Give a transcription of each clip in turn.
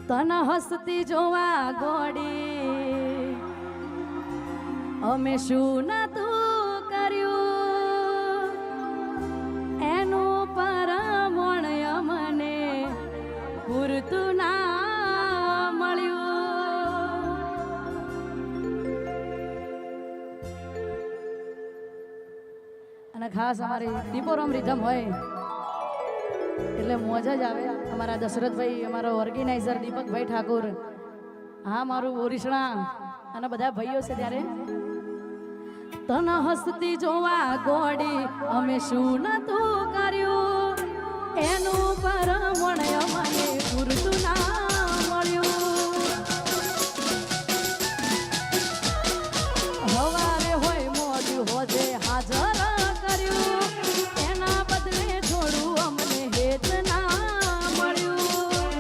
તન હસતી જોવા ગોડી અમે શું નતું કર્યું એનું પરમણ અમને પૂરતું ના મળ્યું. અને ખાસ અમારી દીપોરમ રીધમ હોય એટલે મોજ જ આવે. અમારા દશરથભાઈ, અમારો ઓર્ગેનાઇઝર દીપકભાઈ ઠાકોર, હા મારું ઓરિસણા અને બધા ભાઈઓ છે. ત્યારે તન હસતી જોવા ગોડી અમે શું નતું કર્યું એનું પરમણ અમને પૂરતું ના મળ્યું. હવારે હોય મોડું હોજે હાજર કર્યું એના બદલે થોડું અમને હેત ના મળ્યું.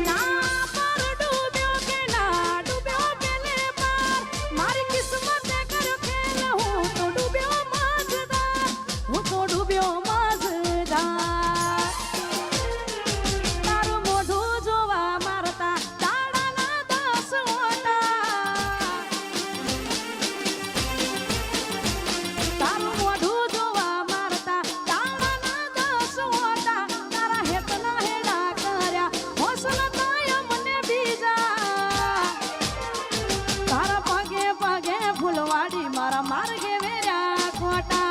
ના પર ડૂબ્યો કે ના ડૂબ્યો પેલે પાર મારી કિસ્મતે કર્યો ખેલ હું તો ડૂબ્યો મજદાર, હું તો ડૂબ્યો મજદાર. તારું મોઢું જોવા મારતા દાડાના 10 ઓટા, તારું મોઢું જોવા મારતા દાડાના 10 ઓટા. તારા હેતના હેડા કર્યા હોસલા તાય મને બીજા. તારા પગે પગે ફૂલવાડી મારા માર્ગે વેર્યા ખોટા.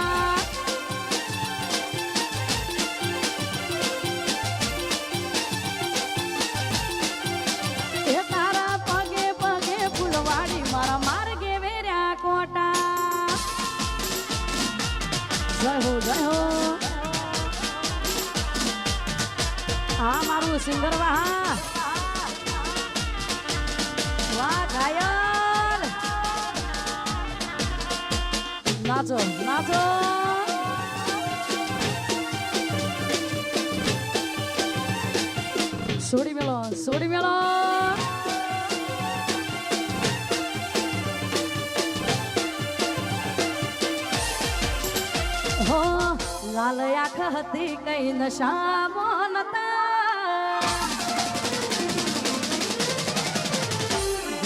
એ તારા પગે પગે ફૂલવાડી મારા માર્ગે વેર્યા ખોટા. જય હો જય હો. હા મારું સિંગર વાહ વાહ ઘાયલ. નાચો નાચો. સોડી મેલો સોડી મેલો. હો લાલ આંખ હતી કઈ નશામાં નતા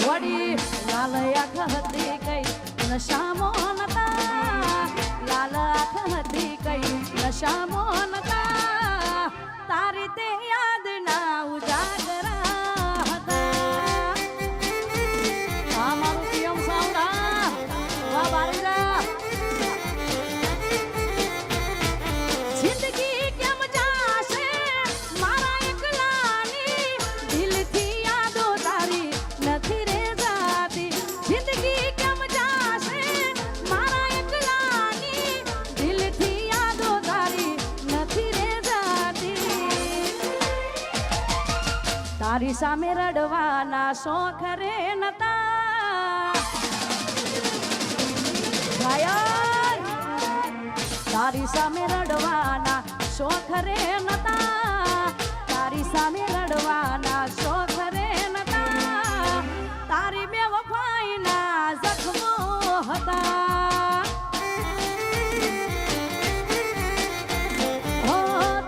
વડી. લાલ આંખ હતી કઈ નશામાં નતા, લાલ આંખ હતી કઈ નશામાં નતા. તારી તે યાદ ના ઉજાગરા હતા. આ મારું પીએમ સાવડા વાહ બારીજા. જિંદગી કેમ જાશે મારા એકલાની, દિલથી યાદો તારી નથી રે જાતી. જિંદગી કેમ જાશે મારા એકલાની, દિલથી યાદો તારી નથી રે જાતી. તારી સામે રડવાના શોખ રે નતા ઘાયલ. તારી સામે રડવાના શોખ રે નતા, તારી સામે રડવાના શોખ રે નતા. તારી બેવફાઈના જખમો હતા. હો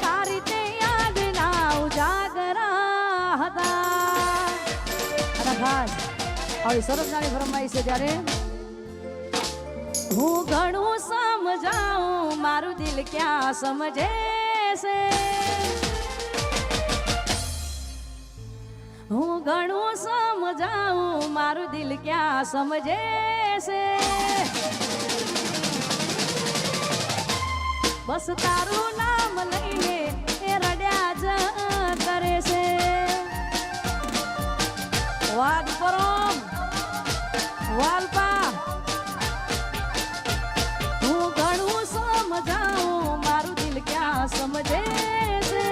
તારી તે યાદના ઉજાગરા હતા. અને ખાસ આવી સરસ નાની ફરમાઈ છે. ત્યારે હું ઘણું સમજાવું મારું દિલ ક્યાં સમજે છે. હું ઘણું સમજાવું મારું દિલ ક્યાં સમજે છે. બસ તારું નામ લઈને એ રડ્યા જ કરે છે. વાદ પરમ વાલપા. હું ઘણું સમજાવું મારું દિલ ક્યાં સમજે છે.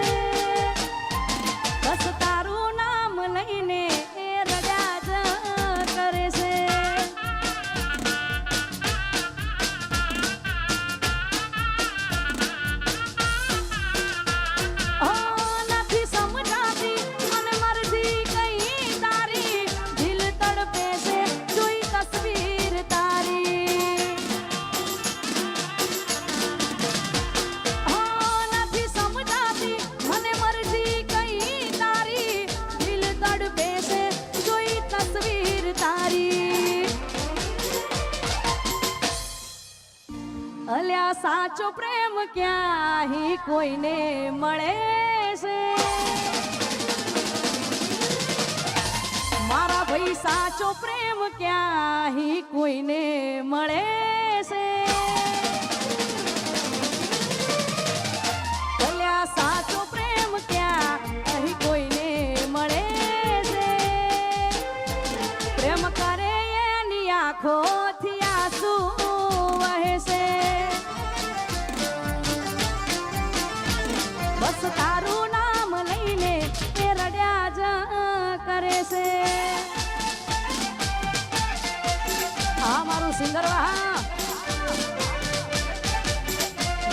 બસ તારું નામ લઈને એ રડ્યા જ કરે છે. સાચો પ્રેમ ક્યાંય કોઈને મળે છે મારા ભાઈ સાચો પ્રેમ ક્યાંય કોઈને મળે છે ભલ્યા સાચો પ્રેમ ક્યાંય કોઈને મળે છે પ્રેમ કરે એની આંખોથી આંસુ વહે છે બસ તારું નામ લઈને એ રડ્યા જ કરે છે આ મારું સિંગર વાહ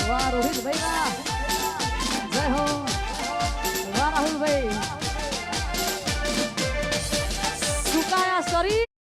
વાહ રોહિતભાઈ વાહ જય હો વાહ રાહુલભાઈ